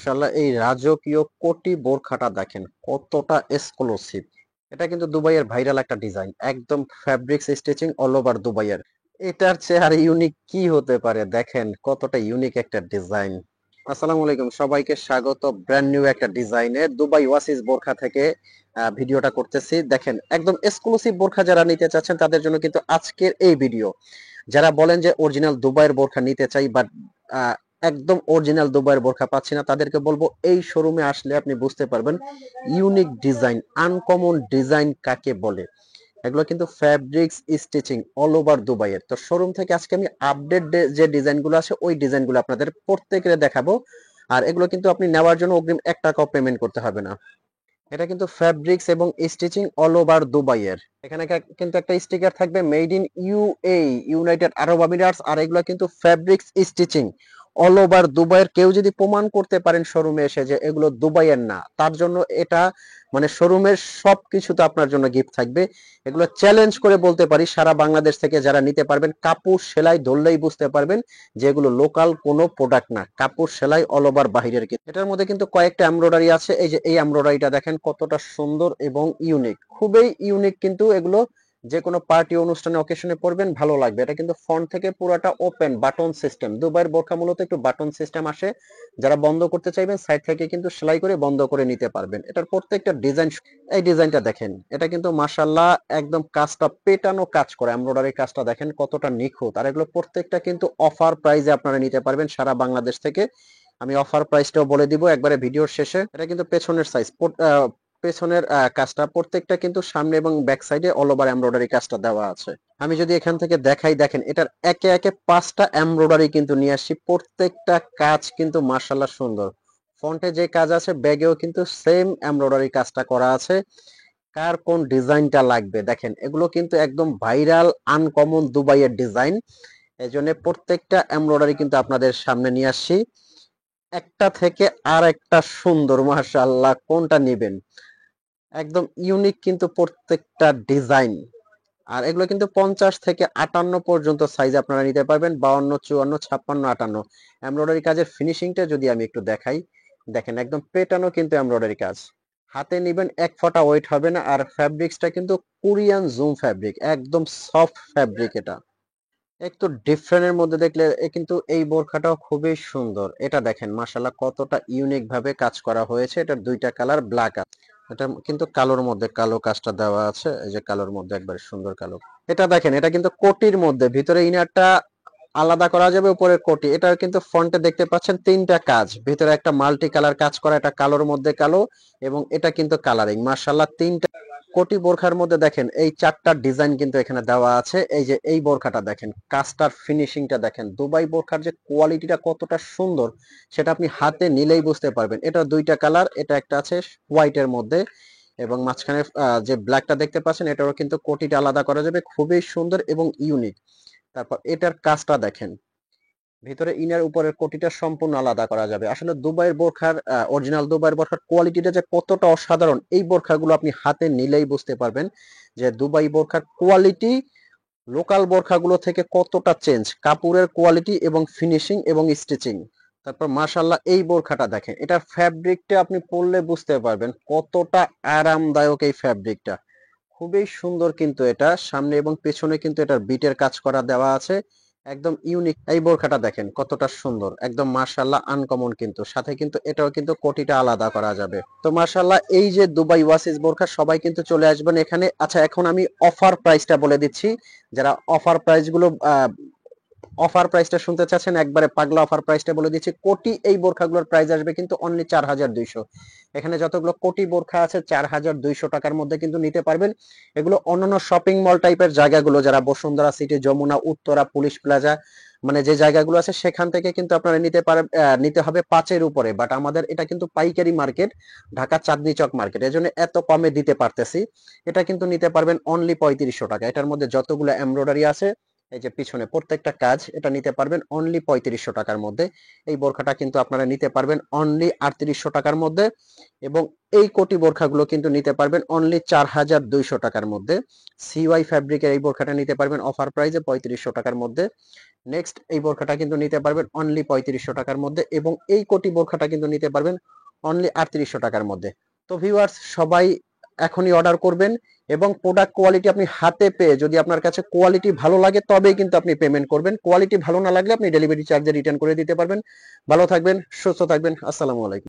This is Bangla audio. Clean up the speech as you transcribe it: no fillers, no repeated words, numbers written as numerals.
মাশাআল্লাহ, এই রাজকীয় কোটি বোরখাটা দেখেন কতটা এক্সক্লুসিভ। এটা কিন্তু দুবাইয়ের ভাইরাল একটা ডিজাইন, একদম ফ্যাব্রিক্স স্টিচিং অল ওভার দুবাইয়ের। এটার চেয়ে আর ইউনিক কি হতে পারে, দেখেন কতটা ইউনিক একটা ডিজাইন। আসসালামু আলাইকুম, সবাইকে স্বাগত ব্র্যান্ড নিউ একটা ডিজাইনে দুবাই ওয়াসিস বোরখা থেকে ভিডিওটা করতেছি। দেখেন একদম এক্সক্লুসিভ বোরখা যারা নিতে চাচ্ছেন তাদের জন্য কিন্তু আজকের এই ভিডিও। যারা বলেন যে অরিজিনাল দুবাইয়ের বোরখা নিতে চাই বাট একদম অরিজিনাল দুবাইয়ের বোরখা পাচ্ছি না, তাদেরকে বলবো এই শোরুমে আসলে আপনি বুঝতে পারবেন ইউনিক ডিজাইন, আনকমন ডিজাইন কাকে বলে। এগুলো কিন্তু ফ্যাব্রিক্স স্টিচিং অল ওভার দুবাইয়ের। তো শোরুম থেকে আজকে আমি আপডেট যে ডিজাইনগুলো আছে ওই ডিজাইনগুলো আপনাদের প্রত্যেকের দেখাবো। আর এগুলো কিন্তু আপনি নেওয়ার জন্য অগ্রিম 1 টাকাও পেমেন্ট করতে হবে না। এটা কিন্তু ফ্যাব্রিক্স এবং স্টিচিং অল ওভার দুবাইয়ের। এখানে কিন্তু একটা স্টিকার থাকবে made in UAE, United Arab Emirates. আর এগুলো কিন্তু ফ্যাব্রিক্স স্টিচিং অল ওভার দুবাইয়ের। কেউ যদি প্রমাণ করতে পারেন শোরুমে এসে যে এগুলো দুবাইয়ের না, তার জন্য এটা মানে শোরুমের সবকিছু তো আপনার জন্য গিফট থাকবে। এগুলো চ্যালেঞ্জ করে বলতে পারি সারা বাংলাদেশ থেকে যারা নিতে পারবেন, কাপড় সেলাই ধরলেই বুঝতে পারবেন যে এগুলো লোকাল কোনো প্রোডাক্ট না, কাপড় সেলাই অল ওভার বাহিরের। এটার মধ্যে কিন্তু কয়েকটা এমব্রয়ডারি আছে। এই যে এই এমব্রয়ডারিটা দেখেন কতটা সুন্দর এবং ইউনিক, খুবই ইউনিক। কিন্তু এগুলো যে কোনো পার্টি অনুষ্ঠানে অকেশনে পরবেন ভালো লাগবে। এটা কিন্তু ফ্রন্ট থেকে পুরোটা ওপেন বাটন সিস্টেম। দুবাইয়ের বোরখা মূলত একটু বাটন সিস্টেম আসে, যারা বন্ধ করতে চাইবেন সাইড থেকে কিন্তু সেলাই করে বন্ধ করে নিতে পারবেন। এটার প্রত্যেকটা ডিজাইন, এই ডিজাইনটা দেখেন, এটা কিন্তু মাশাআল্লাহ একদম কাজটা পেটানো কাজ করে, এমব্রয়ডারি কাজটা দেখেন কতটা নিখুঁত। আর এগুলো প্রত্যেকটা কিন্তু অফার প্রাইসে আপনারা নিতে পারবেন সারা বাংলাদেশ থেকে। আমি অফার প্রাইসটাও বলে দিব একবারে ভিডিওর শেষে। এটা কিন্তু পেছনের সাইজ, পেছনের কাজটা প্রত্যেকটা কিন্তু সামনে এবং ব্যাক সাইডে অল ওভার এমব্রয়ডারি কাজটা দেওয়া আছে। আমি যদি এখান থেকে দেখাই, দেখেন এটার একে একে 5টা এমব্রয়ডারি কিন্তু নিয়ে আসি। প্রত্যেকটা কাজ কিন্তু মাশাআল্লাহ সুন্দর। ফ্রন্টে যে কাজ আছে ব্যাগেও কিন্তু সেম এমব্রয়ডারি কাজটা করা আছে। কার কোন ডিজাইনটা লাগবে দেখেন, এগুলো কিন্তু একদম ভাইরাল আনকমন দুবাইয়ের ডিজাইন। এজন্য প্রত্যেকটা এমব্রয়ডারি কিন্তু আপনাদের সামনে নিয়ে আসছি। একটা থেকে আর একটা সুন্দর, মাশাআল্লাহ কোনটা নিবেন, একদম ইউনিক কিন্তু প্রত্যেকটা ডিজাইন। আর এগুলো কিন্তু 50 থেকে 58 পর্যন্ত সাইজ আপনারা নিতে পারবেন, 52, 54, 56, 58। এমব্রয়ডারি কাজের ফিনিশিংটা যদি আমি একটু দেখাই, দেখেন একদম পেটানো কিন্তু এমব্রয়ডারি কাজ। হাতে নিবেন এক ফোঁটা ওয়েট হবে না। আর ফ্যাব্রিক্সটা কিন্তু কোরিয়ান জুম ফ্যাব্রিক, একদম সফট ফ্যাব্রিক। এটা একটু ডিফারেন্টের মধ্যে দেখলে কিন্তু এই বোরখাটাও খুবই সুন্দর। এটা দেখেন মাশাআল্লাহ কতটা ইউনিক ভাবে কাজ করা হয়েছে। এটার দুইটা কালার ব্ল্যাক আছে, এটা কিন্তু কালোর মধ্যে কালো কাজটা দেওয়া আছে। এই যে কালোর মধ্যে একবারে সুন্দর কালো। এটা দেখেন, এটা কিন্তু কোটির মধ্যে, ভিতরে ইনারটা আলাদা করা যাবে, উপরের কোটি। এটা কিন্তু ফ্রন্টে দেখতে পাচ্ছেন 3টা কাজ, ভিতরে একটা মাল্টি কালার কাজ করা, এটা কালোর মধ্যে কালো এবং এটা কিন্তু কালারিং। মাশাআল্লাহ 3টা কোটি বোরখার মধ্যে দেখেন এই 4টা ডিজাইন কিন্তু এখানে দেওয়া আছে। এই যে এই বোরখাটা দেখেন, কাজটার ফিনিশিংটা দেখেন, দুবাই বোরখার যে কোয়ালিটিটা কতটা সুন্দর সেটা আপনি হাতে নিলেই বুঝতে পারবেন। এটা দুইটা কালার, এটা একটা আছে হোয়াইটের মধ্যে এবং মাঝখানে যে ব্ল্যাকটা দেখতে পাচ্ছেন এটারও কিন্তু কোটিটা আলাদা করা যাবে, খুবই সুন্দর এবং ইউনিক। তারপর এটার কাজটা দেখেন, ভিতরে ইনার উপরের কোটিটা সম্পূর্ণ আলাদা করা যাবে। আসলে দুবাইয়ের বোরখার অরিজিনাল দুবাইয়ের বোরখার কোয়ালিটিটা যে কতটা অসাধারণ, এই বোরখাগুলো আপনি হাতে নিলেই বুঝতে পারবেন যে দুবাই বোরখার কোয়ালিটি লোকাল বোরখাগুলো থেকে কতটা চেঞ্জ, কাপড়ের কোয়ালিটি এবং ফিনিশিং এবং স্টিচিং। তারপর মাশাআল্লাহ এই বোরখাটা দেখেন, এটা ফ্যাব্রিকটা আপনি পরলে বুঝতে পারবেন কতটা আরামদায়ক এই ফ্যাব্রিকটা, খুবই সুন্দর। কিন্তু এটা সামনে এবং পেছনে কিন্তু এটার বিটের কাজ করা দেওয়া আছে, একদম ইউনিক। এই বোরখাটা দেখেন কতটা সুন্দর, একদম মাশাআল্লাহ আনকমন। কিন্তু সাথে কিন্তু এটাও কিন্তু কোটিটা আলাদা করা যাবে। তো মাশাআল্লাহ এই যে দুবাই ওয়াসিস বোরখা, সবাই কিন্তু চলে আসবেন এখানে। আচ্ছা এখন আমি অফার প্রাইসটা বলে দিচ্ছি। যারা অফার প্রাইস গুলো অফার প্রাইসটা শুনতে চাচ্ছেন, একবারে পাগলা অফার প্রাইসটা বলে দিচ্ছি। কোটি এই বোরখাগুলোর প্রাইস আসবে কিন্তু অনলি 4200। এখানে যতগুলো কোটি বোরখা আছে 4200 টাকার মধ্যে কিন্তু নিতে পারবেন। এগুলো অন্যান্য শপিং মল টাইপের জায়গাগুলো, যারা Bashundhara City, Jamuna, Uttara, Police Plaza, মানে যে জায়গাগুলো আছে সেখান থেকে কিন্তু আপনারা নিতে পারেন, নিতে হবে 5-এর উপরে। বাট আমাদের এটা কিন্তু পাইকারি মার্কেট, ঢাকা চাঁদনি চক মার্কেট, এজন্য এত কমে দিতে পারতেছি। এটা কিন্তু নিতে পারবেন অনলি 3500 টাকা। এটার মধ্যে যতগুলো এমব্রয়ডারি আছে এই যে পিছনে প্রত্যেকটা কাজ এটা নিতে পারবেন অনলি 3500 টাকার মধ্যে। এই বোরখাটা কিন্তু আপনারা নিতে পারবেন অনলি 3800 টাকার মধ্যে, এবং এই কোটি বোরখাগুলো কিন্তু নিতে পারবেন অনলি 4200 টাকার মধ্যে। সিওয়াই ফ্যাব্রিকের এই বোরখাটা নিতে পারবেন অফার প্রাইসে 3500 টাকার মধ্যে। নেক্সট এই বোরখাটা কিন্তু নিতে পারবেন অনলি 3500 টাকার মধ্যে, এবং এই কোটি বোরখাটা কিন্তু নিতে পারবেন অনলি 3800 টাকার মধ্যে। তো ভিউয়ার্স, সবাই এখনই অর্ডার করবেন, এবং প্রোডাক্ট কোয়ালিটি আপনি হাতে পেয়ে যদি আপনার কাছে কোয়ালিটি ভালো লাগে তবেই কিন্তু আপনি পেমেন্ট করবেন। কোয়ালিটি ভালো না লাগলে আপনি ডেলিভারি চার্জে রিটার্ন করে দিতে পারবেন। ভালো থাকবেন, সুস্থ থাকবেন। আসসালামু আলাইকুম।